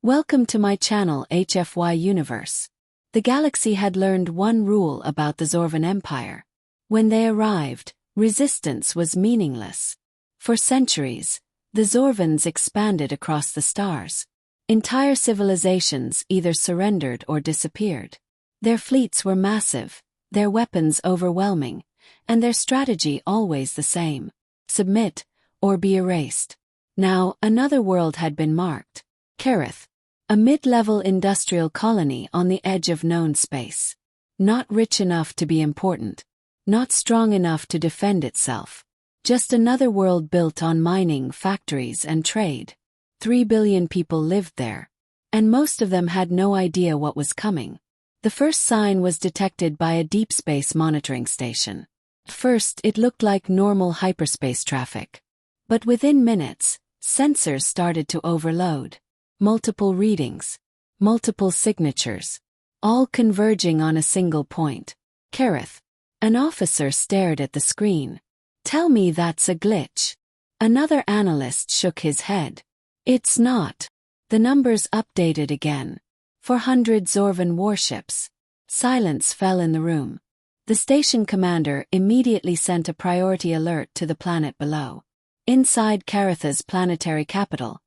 Welcome to my channel HFY Universe. The galaxy had learned one rule about the Zorvan Empire. When they arrived, resistance was meaningless. For centuries, the Zorvans expanded across the stars. Entire civilizations either surrendered or disappeared. Their fleets were massive, their weapons overwhelming, and their strategy always the same: submit or be erased. Now, another world had been marked. Kareth, a mid-level industrial colony on the edge of known space. Not rich enough to be important. Not strong enough to defend itself. Just another world built on mining, factories, and trade. 3 billion people lived there. And most of them had no idea what was coming. The first sign was detected by a deep space monitoring station. At first, it looked like normal hyperspace traffic. But within minutes, sensors started to overload. Multiple readings. Multiple signatures. All converging on a single point. Kareth. An officer stared at the screen. Tell me that's a glitch. Another analyst shook his head. It's not. The numbers updated again. 400 Zorvan warships. Silence fell in the room. The station commander immediately sent a priority alert to the planet below. Inside Kareth's planetary capital,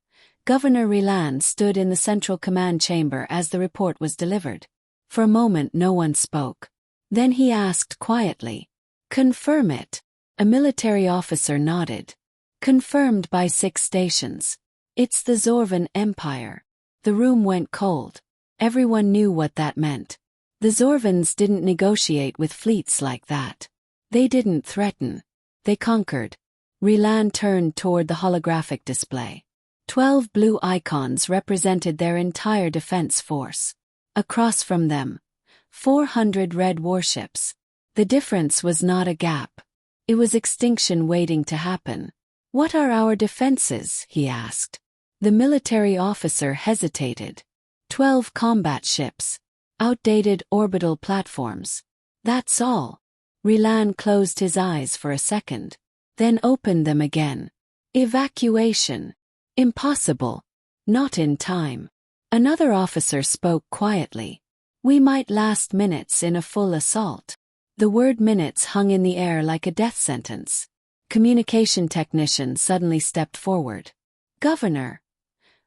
Governor Rylan stood in the central command chamber as the report was delivered. For a moment no one spoke. Then he asked quietly, "Confirm it." A military officer nodded. Confirmed by 6 stations. It's the Zorvan Empire. The room went cold. Everyone knew what that meant. The Zorvans didn't negotiate with fleets like that. They didn't threaten. They conquered. Rylan turned toward the holographic display. 12 blue icons represented their entire defense force. Across from them, 400 red warships. The difference was not a gap. It was extinction waiting to happen. "What are our defenses?" he asked. The military officer hesitated. 12 combat ships. Outdated orbital platforms. That's all. Rylan closed his eyes for a second. Then opened them again. Evacuation. Impossible. Not in time. Another officer spoke quietly. "We might last minutes in a full assault." The word minutes hung in the air like a death sentence. Communication technician suddenly stepped forward. "Governor,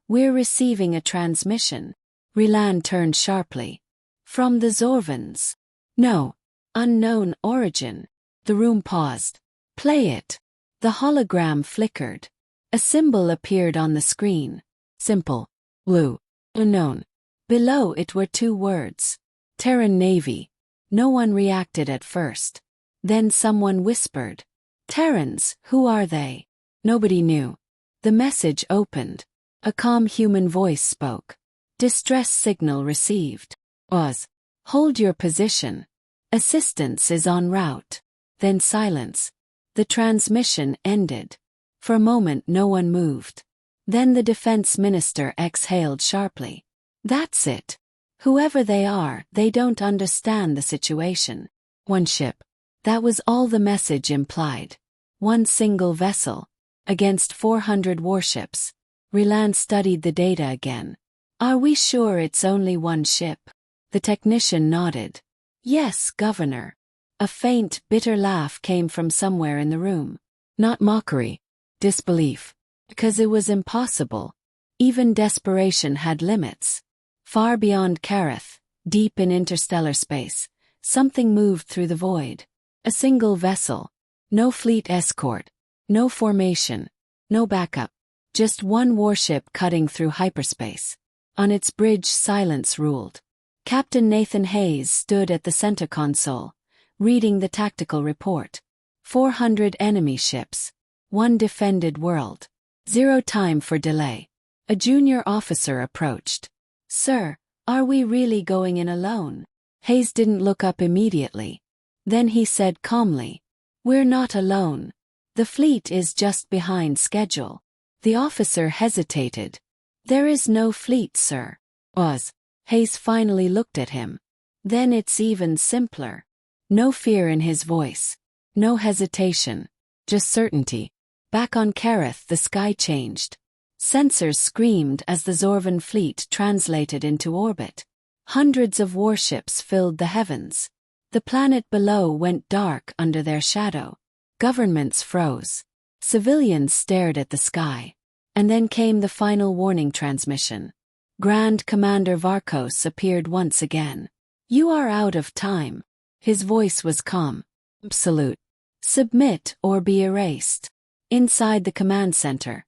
we're receiving a transmission." Rylan turned sharply. "From the Zorvans." "No. Unknown origin." The room paused. "Play it." The hologram flickered. A symbol appeared on the screen. Simple. Blue. Unknown. Below it were 2 words. Terran Navy. No one reacted at first. Then someone whispered. "Terrans, who are they?" Nobody knew. The message opened. A calm human voice spoke. "Distress signal received. Oz. Hold your position. Assistance is en route." Then silence. The transmission ended. For a moment no one moved. Then the defense minister exhaled sharply. "That's it. Whoever they are, they don't understand the situation. One ship." That was all the message implied. One single vessel. Against 400 warships. Rylan studied the data again. "Are we sure it's only one ship?" The technician nodded. "Yes, Governor." A faint, bitter laugh came from somewhere in the room. Not mockery. Disbelief. Because it was impossible. Even desperation had limits. Far beyond Kareth, deep in interstellar space, something moved through the void. A single vessel. No fleet escort. No formation. No backup. Just one warship cutting through hyperspace. On its bridge silence ruled. Captain Nathan Hayes stood at the center console, reading the tactical report. 400 enemy ships. 1 defended world. 0 time for delay. A junior officer approached. "Sir, are we really going in alone?" Hayes didn't look up immediately. Then he said calmly, "We're not alone. The fleet is just behind schedule." The officer hesitated. "There is no fleet, sir." Oz. Hayes finally looked at him. "Then it's even simpler." No fear in his voice. No hesitation. Just certainty. Back on Kareth the sky changed. Sensors screamed as the Zorvan fleet translated into orbit. Hundreds of warships filled the heavens. The planet below went dark under their shadow. Governments froze. Civilians stared at the sky. And then came the final warning transmission. Grand Commander Varkos appeared once again. "You are out of time." His voice was calm. "Absolute. Submit or be erased." Inside the command center,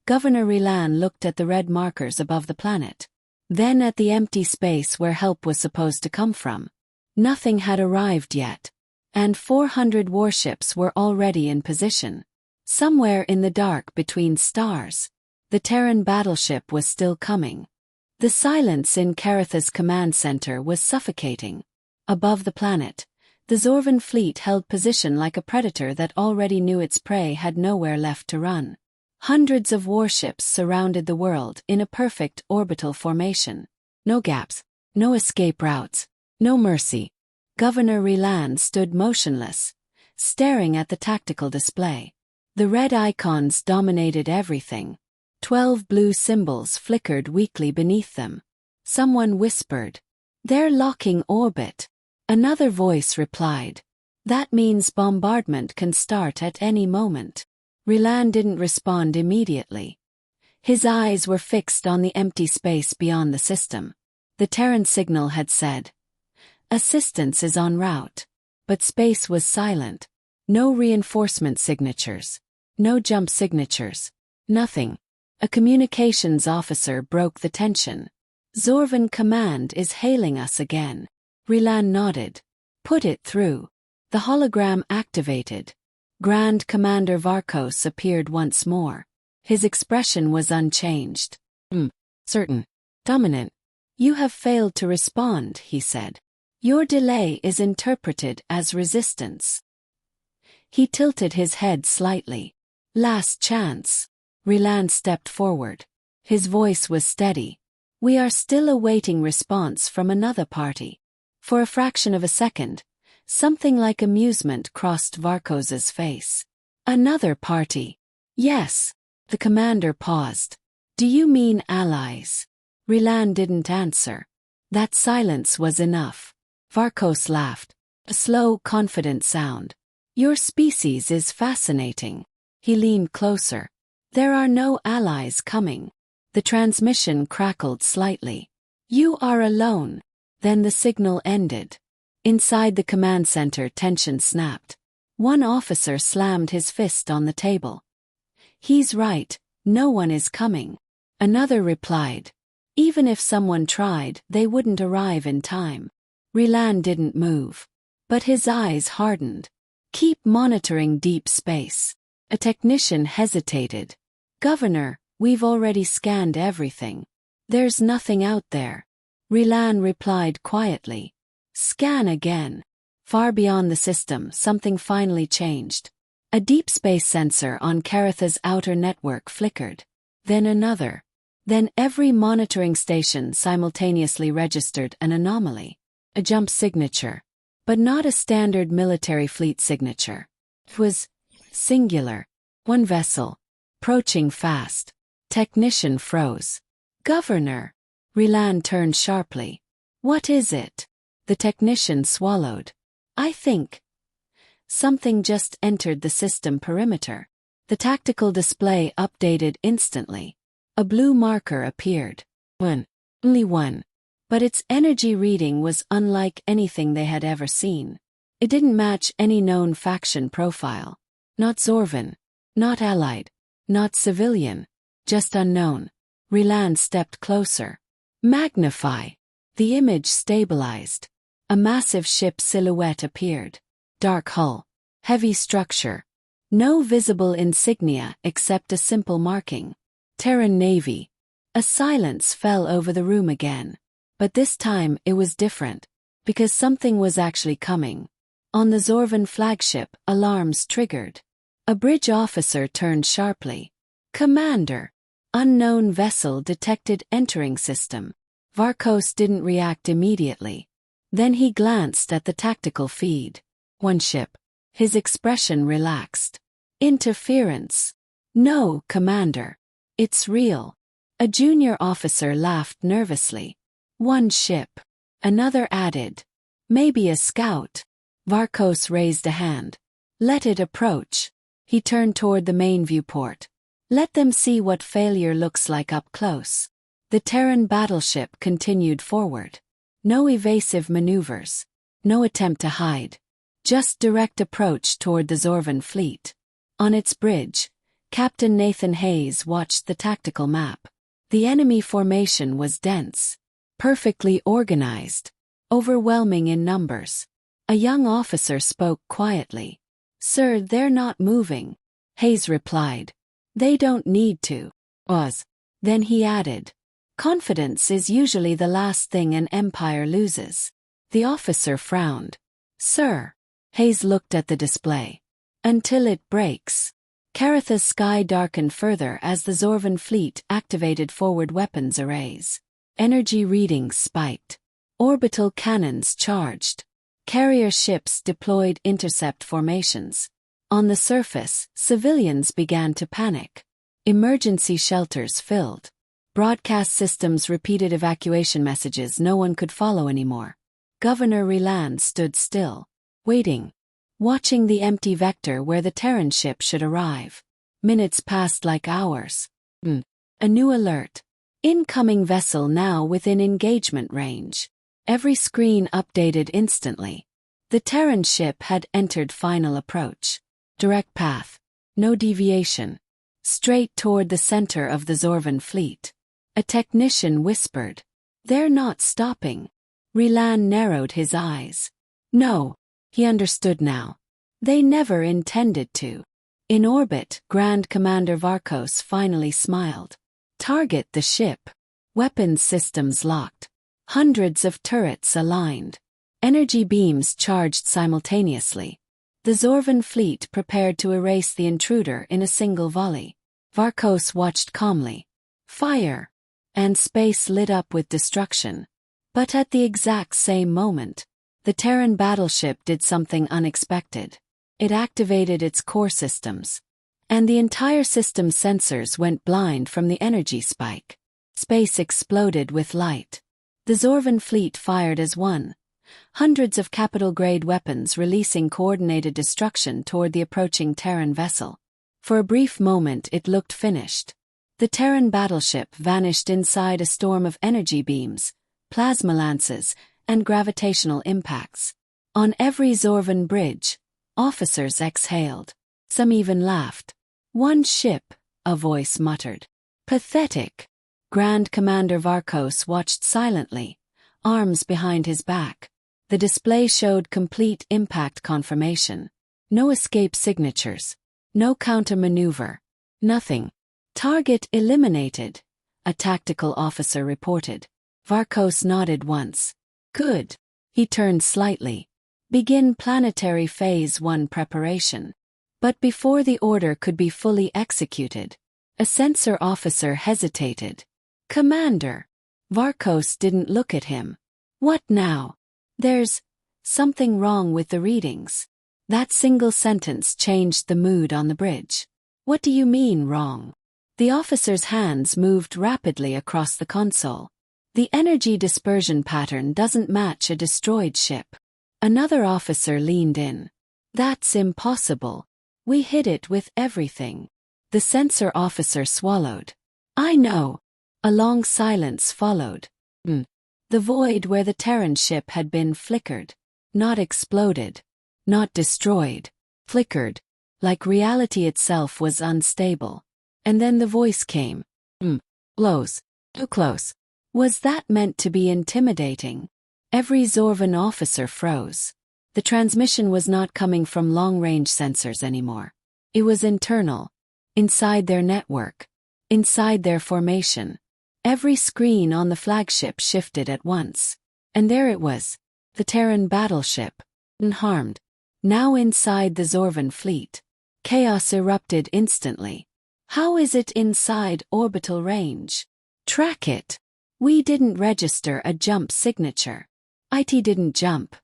Governor Rilan looked at the red markers above the planet. Then at the empty space where help was supposed to come from. Nothing had arrived yet. And 400 warships were already in position. Somewhere in the dark between stars, the Terran battleship was still coming. The silence in Kareth's command center was suffocating. Above the planet, the Zorvan fleet held position like a predator that already knew its prey had nowhere left to run. Hundreds of warships surrounded the world in a perfect orbital formation. No gaps, no escape routes, no mercy. Governor Rilan stood motionless, staring at the tactical display. The red icons dominated everything. 12 blue symbols flickered weakly beneath them. Someone whispered, "They're locking orbit." Another voice replied, "That means bombardment can start at any moment." Rilan didn't respond immediately. His eyes were fixed on the empty space beyond the system. The Terran signal had said, "Assistance is en route." But space was silent. No reinforcement signatures. No jump signatures. Nothing. A communications officer broke the tension. "Zorvan Command is hailing us again." Rilan nodded. "Put it through." The hologram activated. Grand Commander Varkos appeared once more. His expression was unchanged. Certain. Dominant. "You have failed to respond," he said. "Your delay is interpreted as resistance." He tilted his head slightly. "Last chance." Rilan stepped forward. His voice was steady. "We are still awaiting response from another party." For a fraction of a second, something like amusement crossed Varkos's face. "Another party?" "Yes." The commander paused. "Do you mean allies?" Rilan didn't answer. That silence was enough. Varkos laughed. A slow, confident sound. "Your species is fascinating." He leaned closer. "There are no allies coming." The transmission crackled slightly. "You are alone." Then the signal ended. Inside the command center, tension snapped. One officer slammed his fist on the table. "He's right, no one is coming." Another replied, "Even if someone tried, they wouldn't arrive in time." Rilan didn't move. But his eyes hardened. "Keep monitoring deep space." A technician hesitated. "Governor, we've already scanned everything. There's nothing out there." Rilan replied quietly. "Scan again." Far beyond the system, something finally changed. A deep space sensor on Kareth's outer network flickered. Then another. Then every monitoring station simultaneously registered an anomaly. A jump signature. But not a standard military fleet signature. It was singular. One vessel. Approaching fast. Technician froze. "Governor." Rilan turned sharply. "What is it?" The technician swallowed. "I think something just entered the system perimeter." The tactical display updated instantly. A blue marker appeared. One. Only one. But its energy reading was unlike anything they had ever seen. It didn't match any known faction profile. Not Zorvan. Not allied. Not civilian. Just unknown. Rilan stepped closer. "Magnify." The image stabilized. A massive ship silhouette appeared. Dark hull. Heavy structure. No visible insignia except a simple marking. Terran Navy. A silence fell over the room again. But this time it was different. Because something was actually coming. On the Zorvan flagship, alarms triggered. A bridge officer turned sharply. "Commander." Unknown vessel detected entering system. Varkos didn't react immediately. Then he glanced at the tactical feed. One ship. His expression relaxed. "Interference." "No, Commander." It's real. A junior officer laughed nervously. One ship. Another added. Maybe a scout. Varkos raised a hand. Let it approach. He turned toward the main viewport. Let them see what failure looks like up close. The Terran battleship continued forward. No evasive maneuvers. No attempt to hide. Just direct approach toward the Zorvan fleet. On its bridge, Captain Nathan Hayes watched the tactical map. The enemy formation was dense. Perfectly organized. Overwhelming in numbers. A young officer spoke quietly. Sir, they're not moving. Hayes replied. They don't need to. Then he added. Confidence is usually the last thing an empire loses. The officer frowned. Sir. Hayes looked at the display. Until it breaks. Kareth's sky darkened further as the Zorvan fleet activated forward weapons arrays. Energy readings spiked. Orbital cannons charged. Carrier ships deployed intercept formations. On the surface, civilians began to panic. Emergency shelters filled. Broadcast systems repeated evacuation messages no one could follow anymore. Governor Reland stood still, waiting, watching the empty vector where the Terran ship should arrive. Minutes passed like hours. A new alert. Incoming vessel now within engagement range. Every screen updated instantly. The Terran ship had entered final approach. Direct path. No deviation. Straight toward the center of the Zorvan fleet. A technician whispered. They're not stopping. Reland narrowed his eyes. No. He understood now. They never intended to. In orbit, Grand Commander Varkos finally smiled. Target the ship. Weapons systems locked. Hundreds of turrets aligned. Energy beams charged simultaneously. The Zorvan fleet prepared to erase the intruder in a single volley. Varkos watched calmly. Fire! And space lit up with destruction. But at the exact same moment, the Terran battleship did something unexpected. It activated its core systems. And the entire system's sensors went blind from the energy spike. Space exploded with light. The Zorvan fleet fired as one. Hundreds of capital-grade weapons releasing coordinated destruction toward the approaching Terran vessel. For a brief moment it looked finished. The Terran battleship vanished inside a storm of energy beams, plasma lances, and gravitational impacts. On every Zorvan bridge, officers exhaled. Some even laughed. One ship, a voice muttered. Pathetic. Grand Commander Varkos watched silently, arms behind his back. The display showed complete impact confirmation. No escape signatures. No counter-maneuver. Nothing. Target eliminated, a tactical officer reported. Varkos nodded once. Good. He turned slightly. Begin planetary phase 1 preparation. But before the order could be fully executed, a sensor officer hesitated. Commander. Varkos didn't look at him. What now? There's something wrong with the readings. That single sentence changed the mood on the bridge. What do you mean wrong? The officer's hands moved rapidly across the console. The energy dispersion pattern doesn't match a destroyed ship. Another officer leaned in. That's impossible. We hit it with everything. The sensor officer swallowed. I know. A long silence followed. The void where the Terran ship had been flickered. Not exploded. Not destroyed. Flickered. Like reality itself was unstable. And then the voice came. Close. Too close. Was that meant to be intimidating? Every Zorvan officer froze. The transmission was not coming from long-range sensors anymore. It was internal. Inside their network. Inside their formation. Every screen on the flagship shifted at once. And there it was. The Terran battleship. Unharmed. Now inside the Zorvan fleet. Chaos erupted instantly. How is it inside orbital range? Track it. We didn't register a jump signature. IT didn't jump.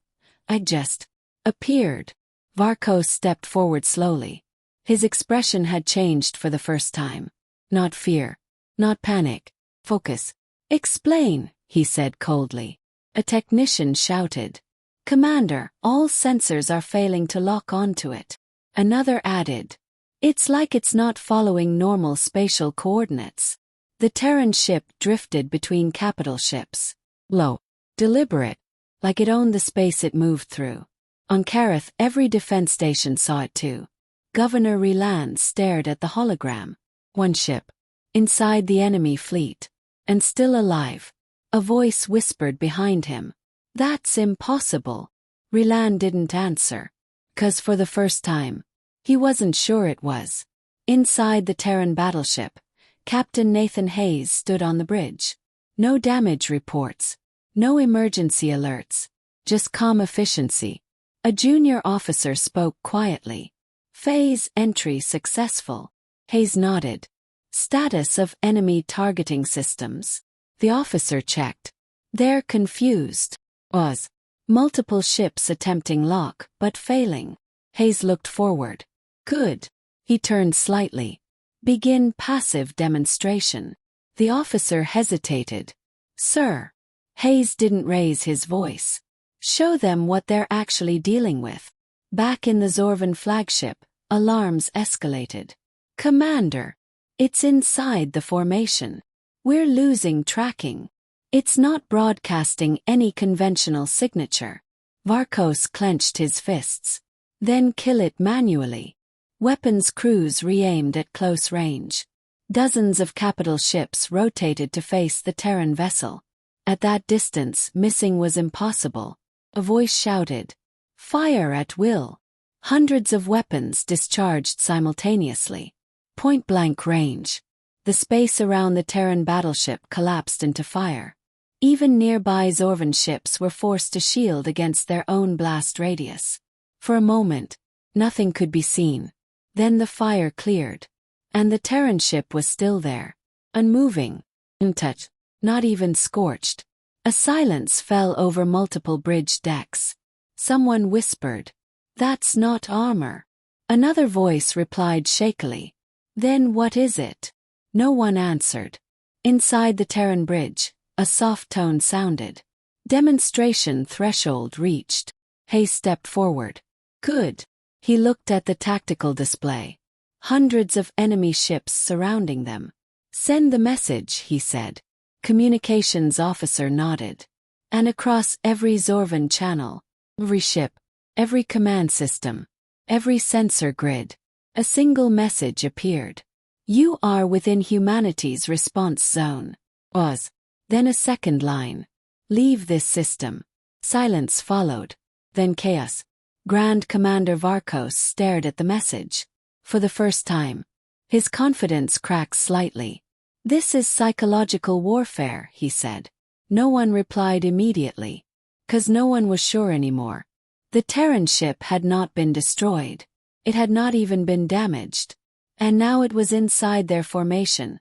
I just appeared. Varkos stepped forward slowly. His expression had changed for the first time. Not fear. Not panic. Focus. Explain, he said coldly. A technician shouted. Commander, all sensors are failing to lock onto it. Another added. It's like it's not following normal spatial coordinates. The Terran ship drifted between capital ships. Low. Deliberate. Like it owned the space it moved through. On Kareth, every defense station saw it too. Governor Reland stared at the hologram. One ship. Inside the enemy fleet. And still alive. A voice whispered behind him. That's impossible. Reland didn't answer. 'Cause for the first time, he wasn't sure it was. Inside the Terran battleship, Captain Nathan Hayes stood on the bridge. No damage reports. No emergency alerts. Just calm efficiency. A junior officer spoke quietly. Phase entry successful. Hayes nodded. Status of enemy targeting systems. The officer checked. They're confused. Was. Multiple ships attempting lock, but failing. Hayes looked forward. Good. He turned slightly. Begin passive demonstration. The officer hesitated. Sir. Hayes didn't raise his voice. Show them what they're actually dealing with. Back in the Zorvan flagship, alarms escalated. Commander. It's inside the formation. We're losing tracking. It's not broadcasting any conventional signature. Varkos clenched his fists. Then kill it manually. Weapons crews re-aimed at close range. Dozens of capital ships rotated to face the Terran vessel. At that distance, missing was impossible. A voice shouted. Fire at will. Hundreds of weapons discharged simultaneously. Point-blank range. The space around the Terran battleship collapsed into fire. Even nearby Zorvan ships were forced to shield against their own blast radius. For a moment, nothing could be seen. Then the fire cleared. And the Terran ship was still there. Unmoving. Untouched. Not even scorched. A silence fell over multiple bridge decks. Someone whispered. That's not armor. Another voice replied shakily. Then what is it? No one answered. Inside the Terran bridge, a soft tone sounded. Demonstration threshold reached. Hayes stepped forward. Good. He looked at the tactical display. Hundreds of enemy ships surrounding them. Send the message, he said. Communications officer nodded. And across every Zorvan channel, every ship, every command system, every sensor grid, a single message appeared. You are within humanity's response zone. Was. Then a second line. Leave this system. Silence followed. Then chaos. Grand Commander Varkos stared at the message. For the first time. His confidence cracked slightly. This is psychological warfare, he said. No one replied immediately. 'Cause no one was sure anymore. The Terran ship had not been destroyed. It had not even been damaged. And now it was inside their formation.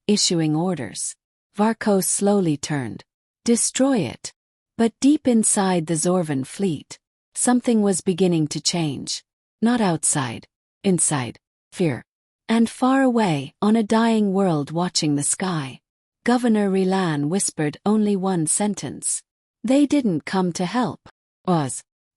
Issuing orders. Varkos slowly turned. Destroy it. But deep inside the Zorvan fleet, something was beginning to change. Not outside. Inside. Fear. And far away, on a dying world watching the sky, Governor Relan whispered only one sentence. They didn't come to help.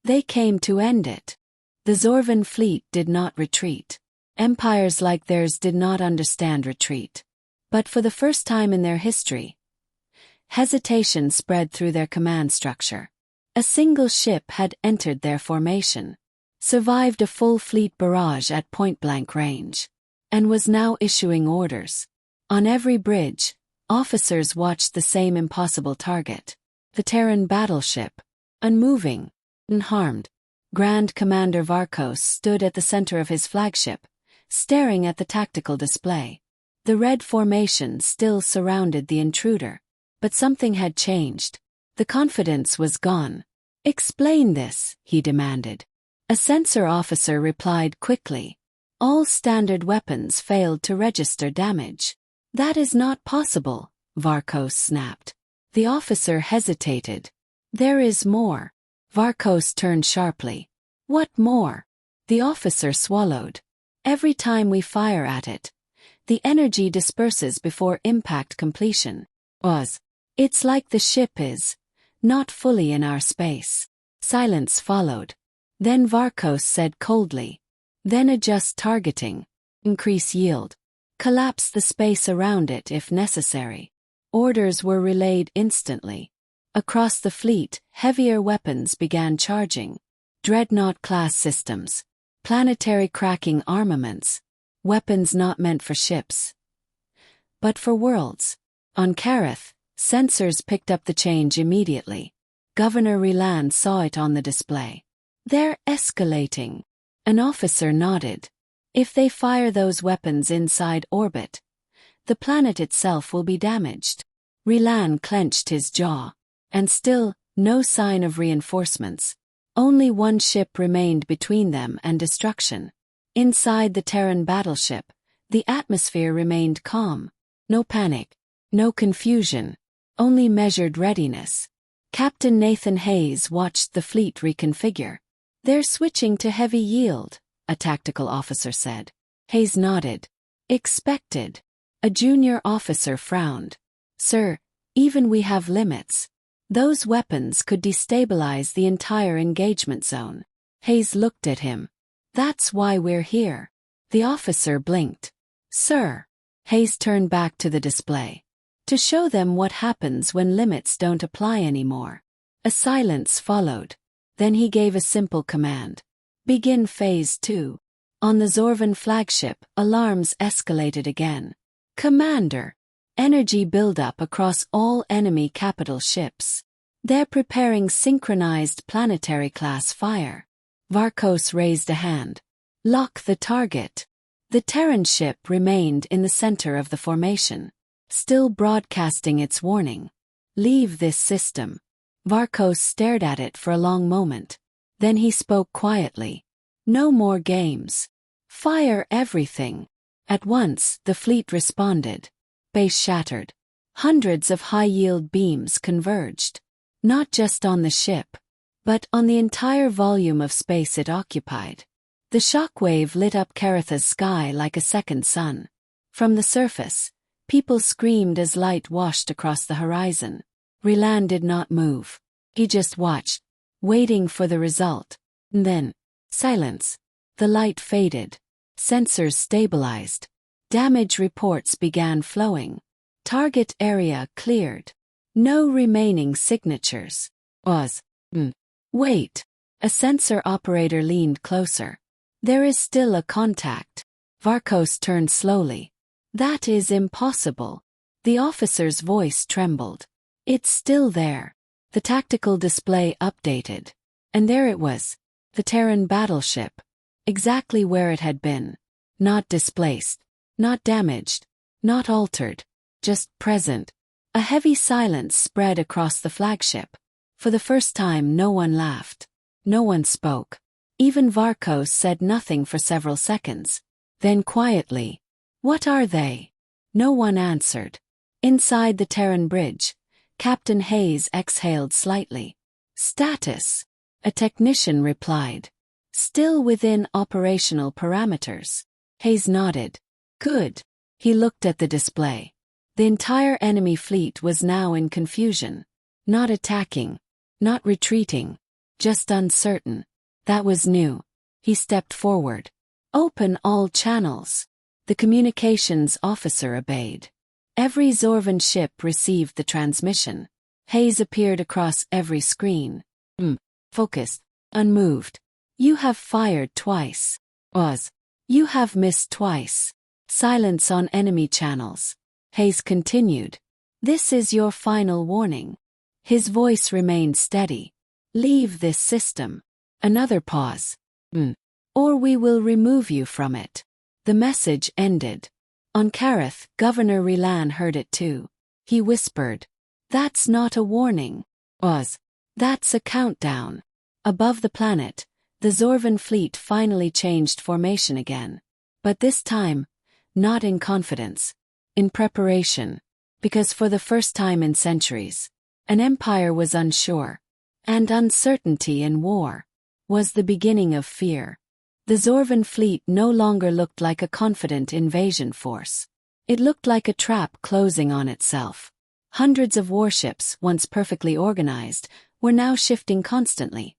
They came to end it. The Zorvan fleet did not retreat. Empires like theirs did not understand retreat. But for the first time in their history, hesitation spread through their command structure. A single ship had entered their formation, survived a full fleet barrage at point-blank range, and was now issuing orders. On every bridge, officers watched the same impossible target. The Terran battleship. Unmoving. Unharmed. Grand Commander Varkos stood at the center of his flagship, staring at the tactical display. The red formation still surrounded the intruder. But something had changed. The confidence was gone. Explain this, he demanded. A sensor officer replied quickly. All standard weapons failed to register damage. That is not possible, Varkos snapped. The officer hesitated. There is more. Varkos turned sharply. What more? The officer swallowed. Every time we fire at it, The energy disperses before impact completion. It's like the ship is not fully in our space. Silence followed. Then Varkos said coldly. Then adjust targeting. Increase yield. Collapse the space around it if necessary. Orders were relayed instantly. Across the fleet, heavier weapons began charging. Dreadnought-class systems. Planetary cracking armaments. Weapons not meant for ships, but for worlds. On Kareth, sensors picked up the change immediately. Governor Rylan saw it on the display. They're escalating. An officer nodded. If they fire those weapons inside orbit, the planet itself will be damaged. Rylan clenched his jaw. And still, no sign of reinforcements. Only one ship remained between them and destruction. Inside the Terran battleship, the atmosphere remained calm. No panic. No confusion. Only measured readiness. Captain Nathan Hayes watched the fleet reconfigure. They're switching to heavy yield, a tactical officer said. Hayes nodded. Expected. A junior officer frowned. Sir, even we have limits. Those weapons could destabilize the entire engagement zone. Hayes looked at him. That's why we're here. The officer blinked. Sir. Hayes turned back to the display. To show them what happens when limits don't apply anymore. A silence followed. Then he gave a simple command. Begin Phase 2. On the Zorvan flagship, alarms escalated again. Commander. Energy buildup across all enemy capital ships. They're preparing synchronized planetary-class fire. Varkos raised a hand. Lock the target. The Terran ship remained in the center of the formation, still broadcasting its warning. Leave this system. Varkos stared at it for a long moment. Then he spoke quietly. No more games. Fire everything. At once, the fleet responded. Base shattered. Hundreds of high-yield beams converged. Not just on the ship, but on the entire volume of space it occupied. The shockwave lit up Kareth's sky like a second sun. From the surface, people screamed as light washed across the horizon. Rylan did not move. He just watched, waiting for the result. And then, silence. The light faded. Sensors stabilized. Damage reports began flowing. Target area cleared. No remaining signatures. Wait. A sensor operator leaned closer. There is still a contact. Varkos turned slowly. That is impossible. The officer's voice trembled. It's still there. The tactical display updated. And there it was. The Terran battleship. Exactly where it had been. Not displaced. Not damaged. Not altered. Just present. A heavy silence spread across the flagship. For the first time no one laughed. No one spoke. Even Varkos said nothing for several seconds. Then quietly, "What are they?" No one answered. Inside the Terran bridge, Captain Hayes exhaled slightly. "Status," a technician replied. "Still within operational parameters." Hayes nodded. "Good." He looked at the display. The entire enemy fleet was now in confusion. Not attacking. Not retreating. Just uncertain. That was new. He stepped forward. "Open all channels." The communications officer obeyed. Every Zorvan ship received the transmission. Hayes appeared across every screen. Focused. Unmoved. "You have fired twice." "You have missed twice." Silence on enemy channels. Hayes continued. "This is your final warning." His voice remained steady. "Leave this system." Another pause. "Or we will remove you from it." The message ended. On Kareth, Governor Rylan heard it too. He whispered, "That's not a warning. That's a countdown." Above the planet, the Zorvan fleet finally changed formation again. But this time, not in confidence. In preparation. Because for the first time in centuries, an empire was unsure. And uncertainty in war was the beginning of fear. The Zorvan fleet no longer looked like a confident invasion force. It looked like a trap closing on itself. Hundreds of warships, once perfectly organized, were now shifting constantly,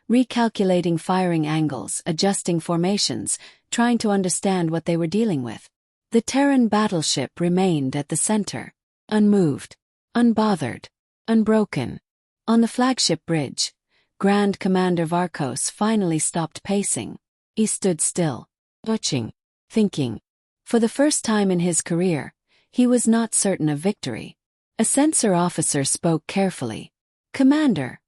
recalculating firing angles, adjusting formations, trying to understand what they were dealing with. The Terran battleship remained at the center, unmoved, unbothered, unbroken. On the flagship bridge, Grand Commander Varkos finally stopped pacing. He stood still, watching, thinking. For the first time in his career, he was not certain of victory. A sensor officer spoke carefully. "Commander,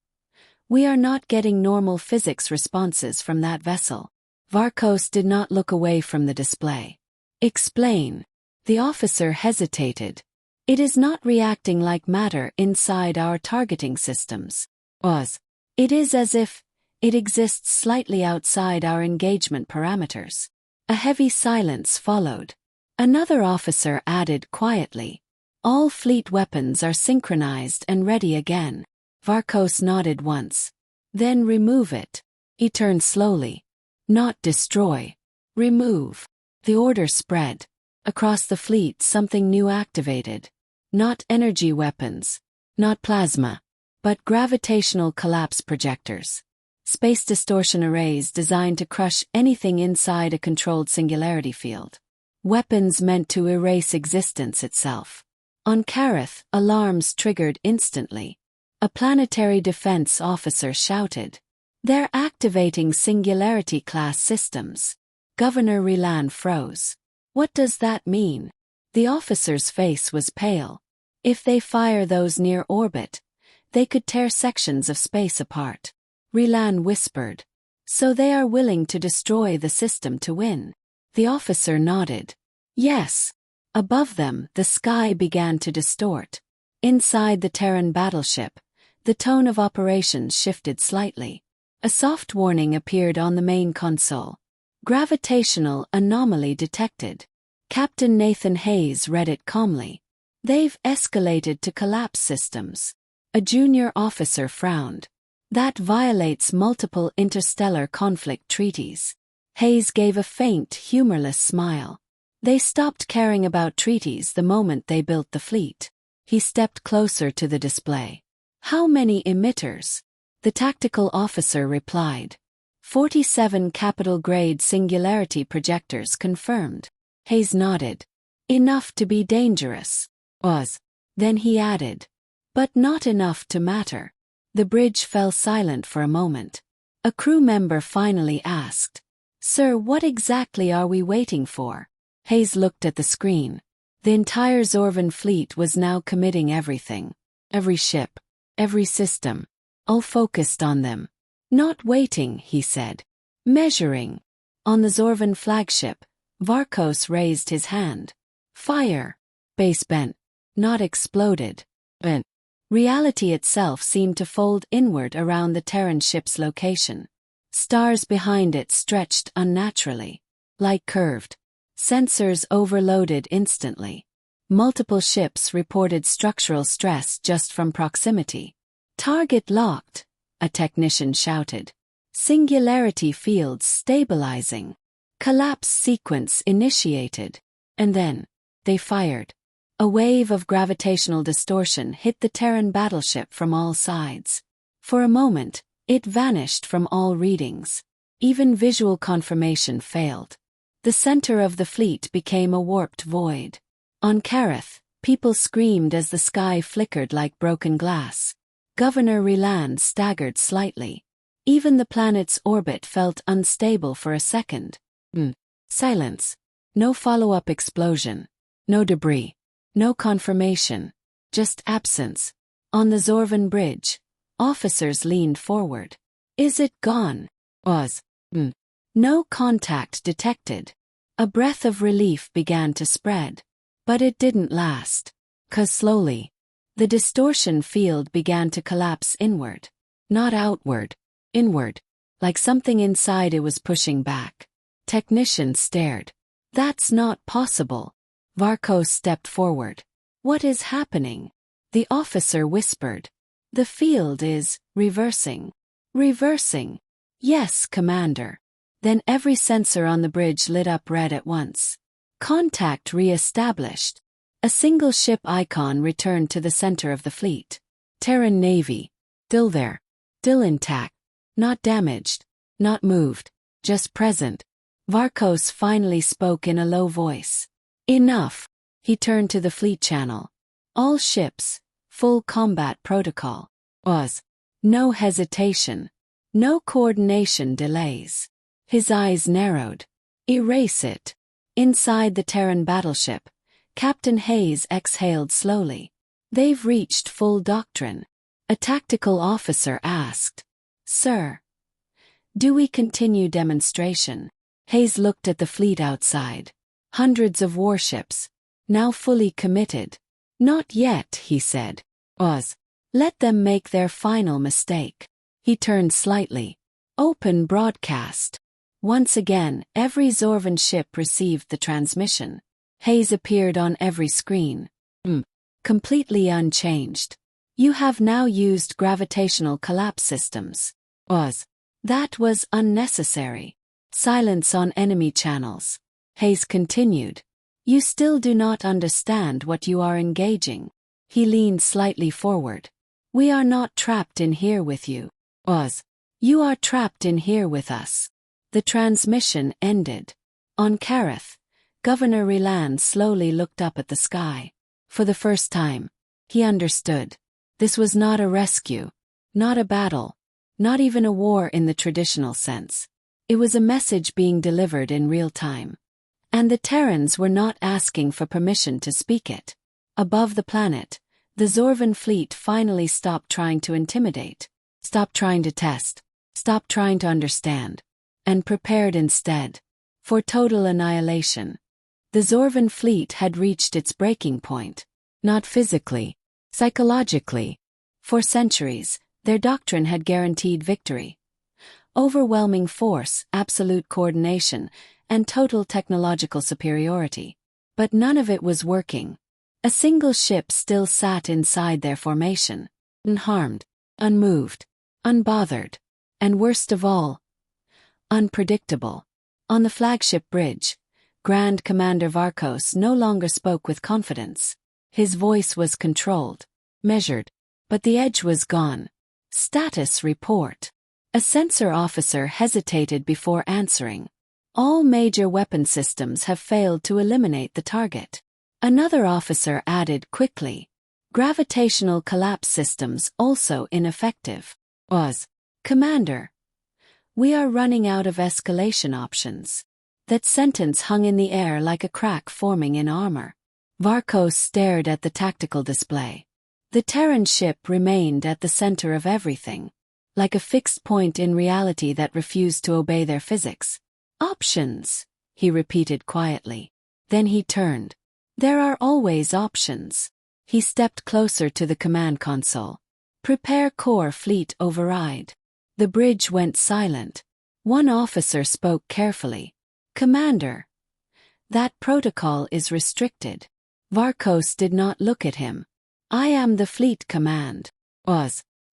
we are not getting normal physics responses from that vessel." Varkos did not look away from the display. "Explain." The officer hesitated. "It is not reacting like matter inside our targeting systems. It is as if it exists slightly outside our engagement parameters." A heavy silence followed. Another officer added quietly, "All fleet weapons are synchronized and ready again." Varkos nodded once. "Then remove it." He turned slowly. "Not destroy. Remove." The order spread. Across the fleet something new activated. Not energy weapons. Not plasma. But gravitational collapse projectors. Space distortion arrays designed to crush anything inside a controlled singularity field. Weapons meant to erase existence itself. On Kareth, alarms triggered instantly. A planetary defense officer shouted, "They're activating singularity-class systems." Governor Rilan froze. "What does that mean?" The officer's face was pale. "If they fire those near orbit, they could tear sections of space apart." Rilan whispered, "So they are willing to destroy the system to win?" The officer nodded. "Yes." Above them, the sky began to distort. Inside the Terran battleship, the tone of operations shifted slightly. A soft warning appeared on the main console. "Gravitational anomaly detected." Captain Nathan Hayes read it calmly. "They've escalated to collapse systems." A junior officer frowned. "That violates multiple interstellar conflict treaties." Hayes gave a faint, humorless smile. "They stopped caring about treaties the moment they built the fleet." He stepped closer to the display. "How many emitters?" The tactical officer replied. 47 capital-grade singularity projectors confirmed." Hayes nodded. "Enough to be dangerous." Then he added, "But not enough to matter." The bridge fell silent for a moment. A crew member finally asked, "Sir, what exactly are we waiting for?" Hayes looked at the screen. The entire Zorvan fleet was now committing everything. Every ship. Every system. All focused on them. "Not waiting," he said. "Measuring." On the Zorvan flagship, Varkos raised his hand. "Fire." Base bent. Not exploded. Bent. Reality itself seemed to fold inward around the Terran ship's location. Stars behind it stretched unnaturally. Light curved. Sensors overloaded instantly. Multiple ships reported structural stress just from proximity. "Target locked," a technician shouted. "Singularity fields stabilizing." Collapse sequence initiated. And then, they fired. A wave of gravitational distortion hit the Terran battleship from all sides. For a moment, it vanished from all readings. Even visual confirmation failed. The center of the fleet became a warped void. On Kareth, people screamed as the sky flickered like broken glass. Governor Rilan staggered slightly. Even the planet's orbit felt unstable for a second. Silence. No follow-up explosion. No debris. No confirmation. Just absence. On the Zorvan bridge, officers leaned forward. "Is it gone?" No contact detected. A breath of relief began to spread. But it didn't last. 'Cause slowly, the distortion field began to collapse inward. Not outward. Inward. Like something inside it was pushing back. Technicians stared. "That's not possible." Varkos stepped forward. "What is happening?" The officer whispered. "The field is reversing." "Reversing?" "Yes, Commander." Then every sensor on the bridge lit up red at once. Contact re-established. A single ship icon returned to the center of the fleet. Terran Navy. Still there. Still intact. Not damaged. Not moved. Just present. Varkos finally spoke in a low voice. Enough. He turned to the fleet channel. All ships. Full combat protocol. Was. No hesitation. No coordination delays. His eyes narrowed. Erase it. Inside the Terran battleship, Captain Hayes exhaled slowly. They've reached full doctrine. A tactical officer asked. Sir. Do we continue demonstration? Hayes looked at the fleet outside. Hundreds of warships. Now fully committed. Not yet, he said. Was. Let them make their final mistake. He turned slightly. Open broadcast. Once again, every Zorvan ship received the transmission. Hayes appeared on every screen. Completely unchanged. You have now used gravitational collapse systems. That was unnecessary. Silence on enemy channels. Hayes continued. You still do not understand what you are engaging. He leaned slightly forward. We are not trapped in here with you. You are trapped in here with us. The transmission ended. On Kareth, Governor Ryland slowly looked up at the sky. For the first time, he understood. This was not a rescue, not a battle, not even a war in the traditional sense. It was a message being delivered in real time. And the Terrans were not asking for permission to speak it. Above the planet, the Zorvan fleet finally stopped trying to intimidate, stopped trying to test, stopped trying to understand, and prepared instead for total annihilation. The Zorvan fleet had reached its breaking point, not physically, psychologically. For centuries, their doctrine had guaranteed victory. Overwhelming force, absolute coordination, and total technological superiority. But none of it was working. A single ship still sat inside their formation, unharmed, unmoved, unbothered, and worst of all, unpredictable. On the flagship bridge, Grand Commander Varkos no longer spoke with confidence. His voice was controlled, measured, but the edge was gone. Status report. A sensor officer hesitated before answering. All major weapon systems have failed to eliminate the target. Another officer added quickly. Gravitational collapse systems also ineffective. Commander. We are running out of escalation options. That sentence hung in the air like a crack forming in armor. Varkos stared at the tactical display. The Terran ship remained at the center of everything, like a fixed point in reality that refused to obey their physics. Options, he repeated quietly. Then he turned. There are always options. He stepped closer to the command console. Prepare core fleet override. The bridge went silent. One officer spoke carefully. Commander. That protocol is restricted. Varkos did not look at him. I am the fleet command.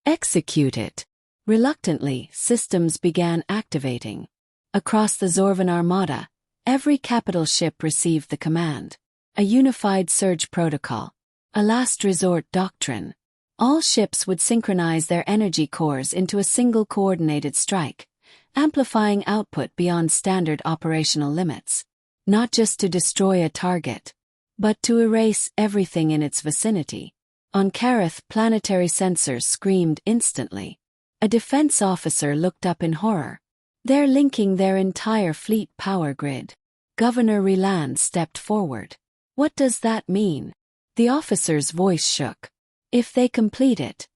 Execute it. Reluctantly, systems began activating. Across the Zorvan armada, every capital ship received the command. A unified surge protocol. A last resort doctrine. All ships would synchronize their energy cores into a single coordinated strike, amplifying output beyond standard operational limits. Not just to destroy a target, but to erase everything in its vicinity. On Kareth, planetary sensors screamed instantly. A defense officer looked up in horror. They're linking their entire fleet power grid. Governor Ryland stepped forward. What does that mean? The officer's voice shook. If they complete it,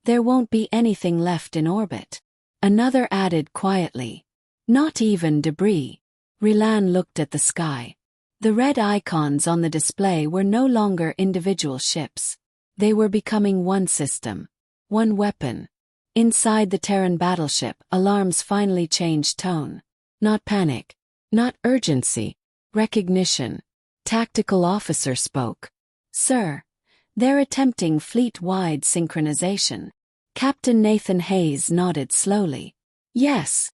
there won't be anything left in orbit. Another added quietly. Not even debris. Ryland looked at the sky. The red icons on the display were no longer individual ships. They were becoming one system, one weapon. Inside the Terran battleship, alarms finally changed tone. Not panic, not urgency, recognition. Tactical officer spoke. Sir, they're attempting fleet-wide synchronization. Captain Nathan Hayes nodded slowly. Yes,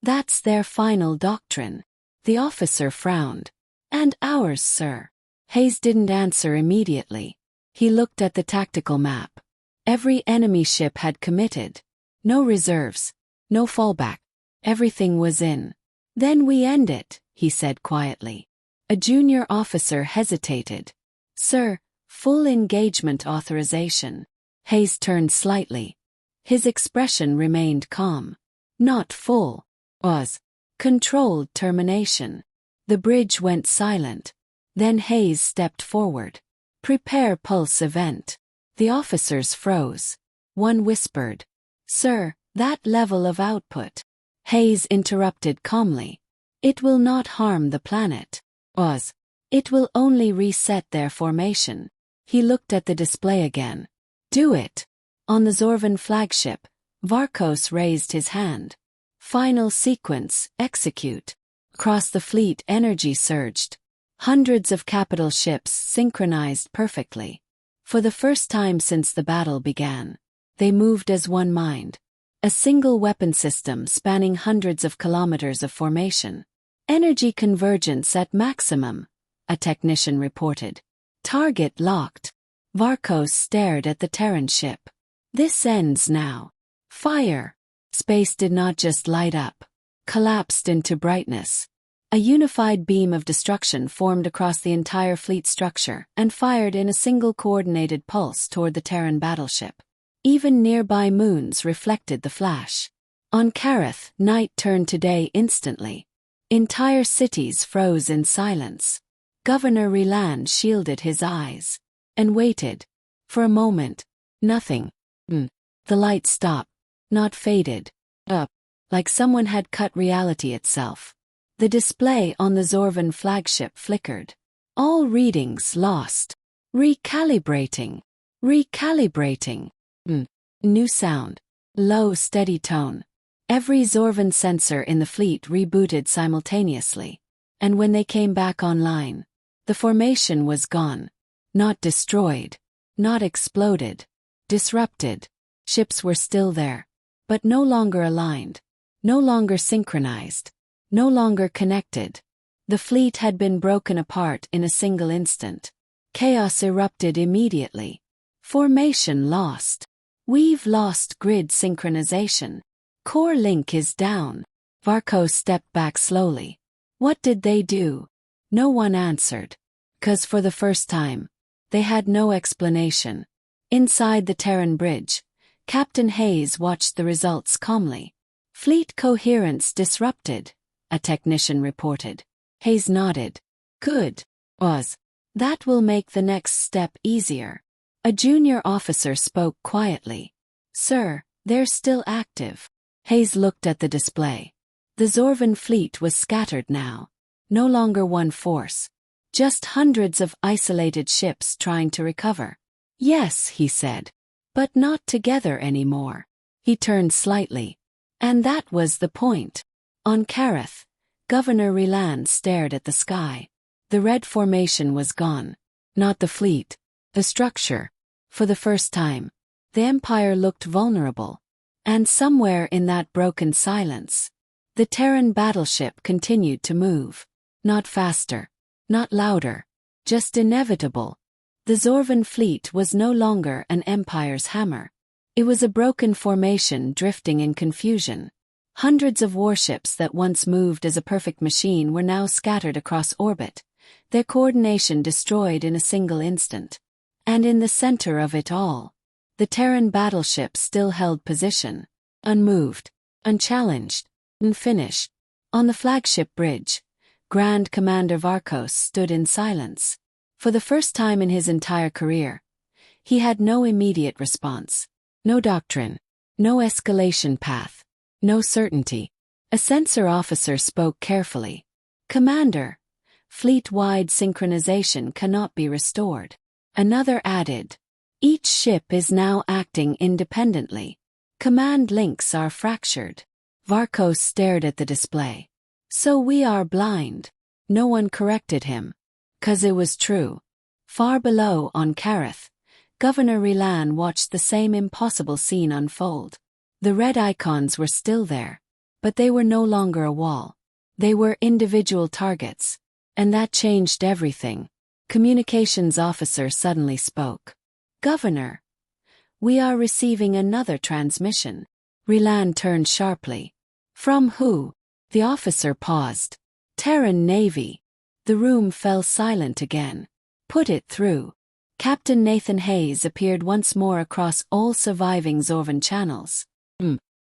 that's their final doctrine. The officer frowned. And ours, sir. Hayes didn't answer immediately. He looked at the tactical map. Every enemy ship had committed. No reserves. No fallback. Everything was in. Then we end it, he said quietly. A junior officer hesitated. Sir, full engagement authorization. Hayes turned slightly. His expression remained calm. Not full. Was. Controlled termination. The bridge went silent. Then Hayes stepped forward. Prepare pulse event. The officers froze. One whispered. Sir, that level of output. Hayes interrupted calmly. It will not harm the planet. Was. It will only reset their formation. He looked at the display again. Do it. On the Zorvan flagship, Varkos raised his hand. Final sequence, execute. Across the fleet energy surged. Hundreds of capital ships synchronized perfectly. For the first time since the battle began, they moved as one mind. A single weapon system spanning hundreds of kilometers of formation. Energy convergence at maximum, a technician reported. Target locked. Varkos stared at the Terran ship. This ends now. Fire. Space did not just light up. Collapsed into brightness. A unified beam of destruction formed across the entire fleet structure and fired in a single coordinated pulse toward the Terran battleship. Even nearby moons reflected the flash. On Kareth, night turned to day instantly. Entire cities froze in silence. Governor Reland shielded his eyes. And waited. For a moment. Nothing. The light stopped. Not faded. Up. Like someone had cut reality itself. The display on the Zorvan flagship flickered. All readings lost. Recalibrating. Recalibrating. New sound. Low, steady tone. Every Zorvan sensor in the fleet rebooted simultaneously. And when they came back online, the formation was gone. Not destroyed. Not exploded. Disrupted. Ships were still there. But no longer aligned. No longer synchronized. No longer connected. The fleet had been broken apart in a single instant. Chaos erupted immediately. Formation lost. We've lost grid synchronization. Core link is down. Varkos stepped back slowly. What did they do? No one answered. 'Cause for the first time, they had no explanation. Inside the Terran bridge, Captain Hayes watched the results calmly. Fleet coherence disrupted, a technician reported. Hayes nodded. Good. Was. That will make the next step easier. A junior officer spoke quietly. Sir, they're still active. Hayes looked at the display. The Zorvan fleet was scattered now. No longer one force. Just hundreds of isolated ships trying to recover. Yes, he said. But not together anymore. He turned slightly. And that was the point. On Kareth, Governor Reland stared at the sky. The red formation was gone. Not the fleet. The structure. For the first time, the Empire looked vulnerable. And somewhere in that broken silence, the Terran battleship continued to move. Not faster. Not louder. Just inevitable. The Zorvan fleet was no longer an Empire's hammer. It was a broken formation drifting in confusion. Hundreds of warships that once moved as a perfect machine were now scattered across orbit, their coordination destroyed in a single instant. And in the center of it all, the Terran battleship still held position, unmoved, unchallenged, unfinished. On the flagship bridge, Grand Commander Varkos stood in silence. For the first time in his entire career, he had no immediate response. No doctrine. No escalation path. No certainty. A sensor officer spoke carefully. Commander, fleet-wide synchronization cannot be restored. Another added. Each ship is now acting independently. Command links are fractured. Varkos stared at the display. So we are blind. No one corrected him. 'Cause it was true. Far below on Kareth, Governor Reland watched the same impossible scene unfold. The red icons were still there, but they were no longer a wall. They were individual targets. And that changed everything. Communications officer suddenly spoke. Governor, we are receiving another transmission. Rylan turned sharply. From who? The officer paused. Terran Navy. The room fell silent again. Put it through. Captain Nathan Hayes appeared once more across all surviving Zorvan channels.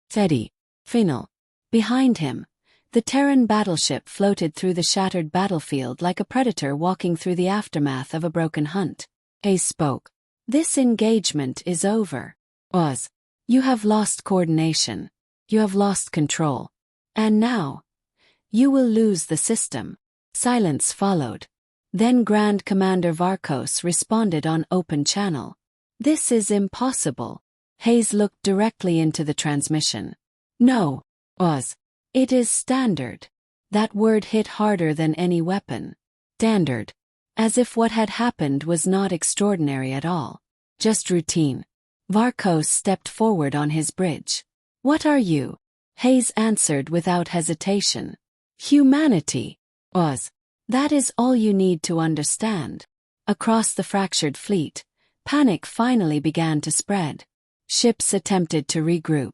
Teddy. Final. Behind him, the Terran battleship floated through the shattered battlefield like a predator walking through the aftermath of a broken hunt. Hayes spoke. This engagement is over. Oz. You have lost coordination. You have lost control. And now, you will lose the system. Silence followed. Then Grand Commander Varkos responded on open channel. This is impossible. Hayes looked directly into the transmission. No, Oz. It is standard. That word hit harder than any weapon. Standard. As if what had happened was not extraordinary at all. Just routine. Varkos stepped forward on his bridge. What are you? Hayes answered without hesitation. Humanity. Oz. That is all you need to understand. Across the fractured fleet, panic finally began to spread. Ships attempted to regroup.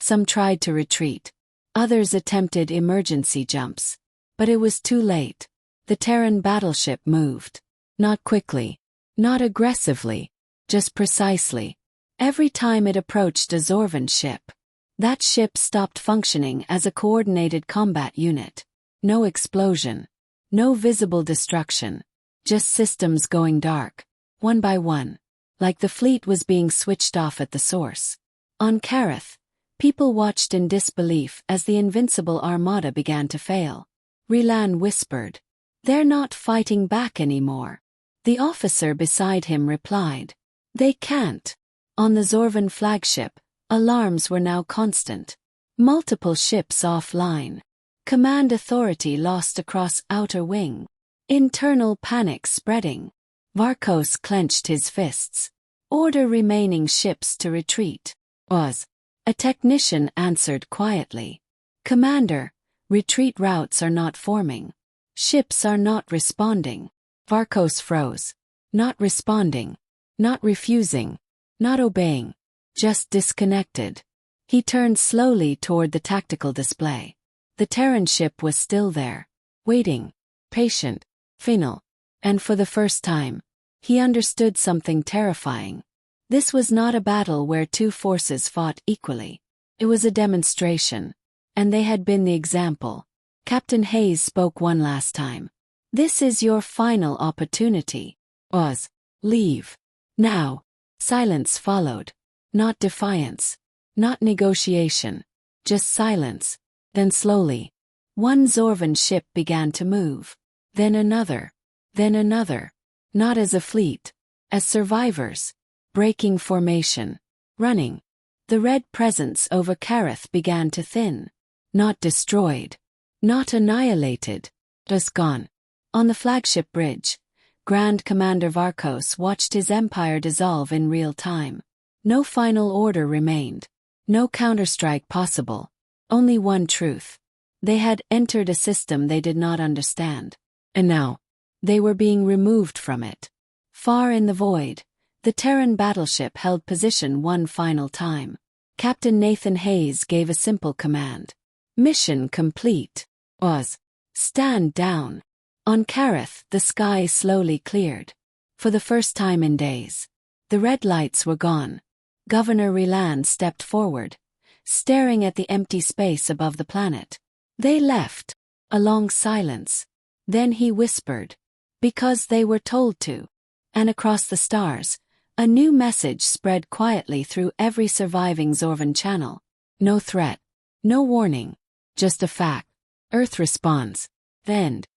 Some tried to retreat. Others attempted emergency jumps. But it was too late. The Terran battleship moved. Not quickly. Not aggressively. Just precisely. Every time it approached a Zorvan ship, that ship stopped functioning as a coordinated combat unit. No explosion. No visible destruction. Just systems going dark. One by one. Like the fleet was being switched off at the source. On Kareth, people watched in disbelief as the invincible armada began to fail. Rylan whispered. They're not fighting back anymore. The officer beside him replied. They can't. On the Zorvan flagship, alarms were now constant. Multiple ships offline. Command authority lost across outer wing. Internal panic spreading. Varkos clenched his fists. Order remaining ships to retreat. Oz. A technician answered quietly. Commander, retreat routes are not forming. Ships are not responding. Varkos froze. Not responding. Not refusing. Not obeying. Just disconnected. He turned slowly toward the tactical display. The Terran ship was still there. Waiting. Patient. Final. And for the first time, he understood something terrifying. This was not a battle where two forces fought equally. It was a demonstration. And they had been the example. Captain Hayes spoke one last time. This is your final opportunity. Oz. Leave. Now. Silence followed. Not defiance. Not negotiation. Just silence. Then slowly, one Zorvan ship began to move. Then another. Then another. Not as a fleet. As survivors. Breaking formation. Running. The red presence over Kareth began to thin. Not destroyed. Not annihilated. Just gone. On the flagship bridge, Grand Commander Varkos watched his empire dissolve in real time. No final order remained. No counterstrike possible. Only one truth. They had entered a system they did not understand. And now, they were being removed from it. Far in the void, the Terran battleship held position one final time. Captain Nathan Hayes gave a simple command. Mission complete. Oz. Stand down. On Kareth, the sky slowly cleared. For the first time in days. The red lights were gone. Governor Rylan stepped forward, staring at the empty space above the planet. They left. A long silence. Then he whispered. Because they were told to. And across the stars, a new message spread quietly through every surviving Zorvan channel. No threat. No warning. Just a fact. Earth responds. The end.